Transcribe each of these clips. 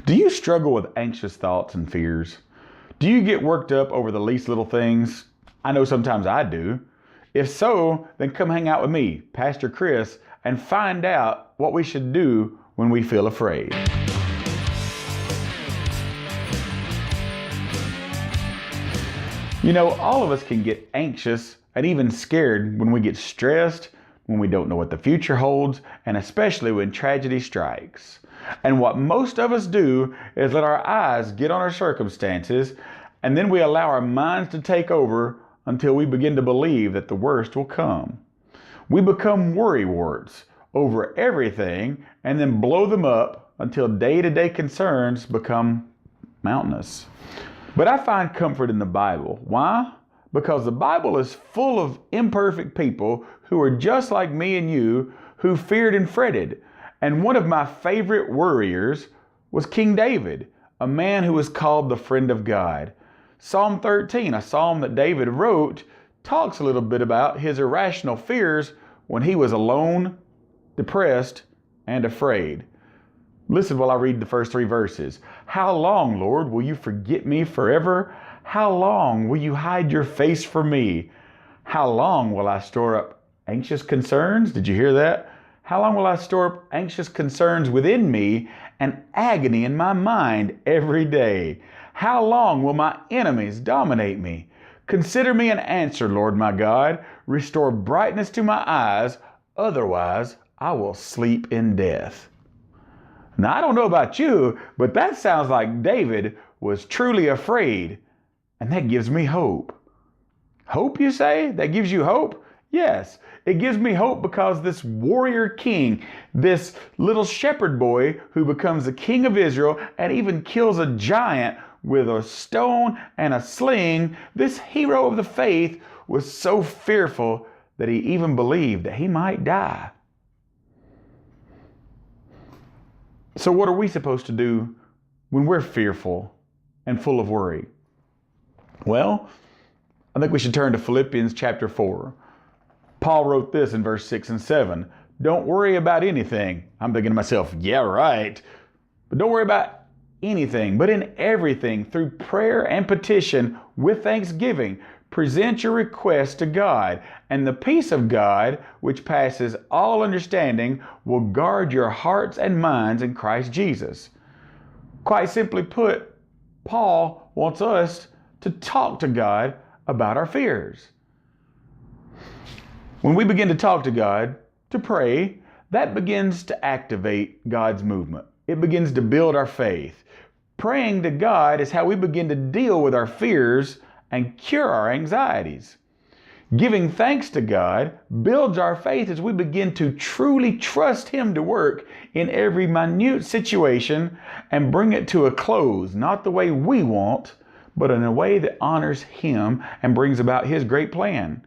Do you struggle with anxious thoughts and fears? Do you get worked up over the least little things? I know sometimes I do. If so, then come hang out with me, Pastor Chris, and find out what we should do when we feel afraid. You know, all of us can get anxious and even scared when we get stressed, when we don't know what the future holds, and especially when tragedy strikes. And what most of us do is let our eyes get on our circumstances, and then we allow our minds to take over until we begin to believe that the worst will come. We become worrywarts over everything and then blow them up until day-to-day concerns become mountainous. But I find comfort in the Bible. Why? Because the Bible is full of imperfect people who are just like me and you, who feared and fretted. And one of my favorite worriers was King David, a man who was called the friend of God. Psalm 13, a psalm that David wrote, talks a little bit about his irrational fears when he was alone, depressed, and afraid. Listen while I read the first 3 verses. How long, Lord, will you forget me forever? How long will you hide your face from me? How long will I store up anxious concerns? Did you hear that? How long will I store up anxious concerns within me and agony in my mind every day? How long will my enemies dominate me? Consider me and answer, Lord my God. Restore brightness to my eyes, otherwise I will sleep in death. Now, I don't know about you, but that sounds like David was truly afraid, and that gives me hope. Hope, you say? That gives you hope? Yes, it gives me hope because this warrior king, this little shepherd boy who becomes the king of Israel and even kills a giant with a stone and a sling, this hero of the faith was so fearful that he even believed that he might die. So what are we supposed to do when we're fearful and full of worry? Well, I think we should turn to Philippians chapter 4. Paul wrote this in verse 6 and 7. Don't worry about anything. I'm thinking to myself, yeah, right. But don't worry about anything, but in everything, through prayer and petition with thanksgiving, present your requests to God, and the peace of God, which passes all understanding, will guard your hearts and minds in Christ Jesus. Quite simply put, Paul wants us to talk to God about our fears. When we begin to talk to God, to pray, that begins to activate God's movement. It begins to build our faith. Praying to God is how we begin to deal with our fears and cure our anxieties. Giving thanks to God builds our faith as we begin to truly trust Him to work in every minute situation and bring it to a close, not the way we want, but in a way that honors Him and brings about His great plan.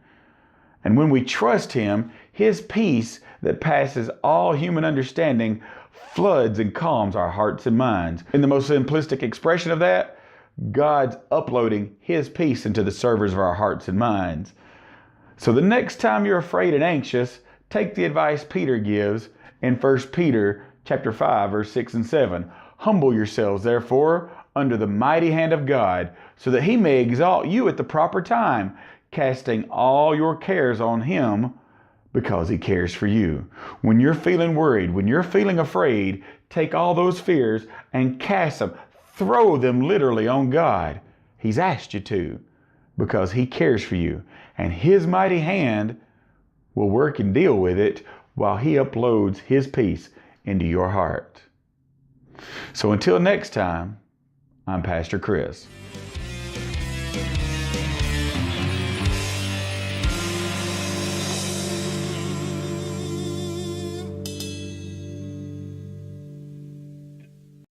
And when we trust Him, His peace that passes all human understanding floods and calms our hearts and minds. In the most simplistic expression of that, God's uploading His peace into the servers of our hearts and minds. So the next time you're afraid and anxious, take the advice Peter gives in 1 Peter chapter 5, verse 6 and 7. Humble yourselves, therefore, under the mighty hand of God, so that He may exalt you at the proper time, casting all your cares on Him, because He cares for you. When you're feeling worried, when you're feeling afraid, take all those fears and cast them. Throw them literally on God. He's asked you to, because He cares for you. And His mighty hand will work and deal with it while He uploads His peace into your heart. So until next time, I'm Pastor Chris.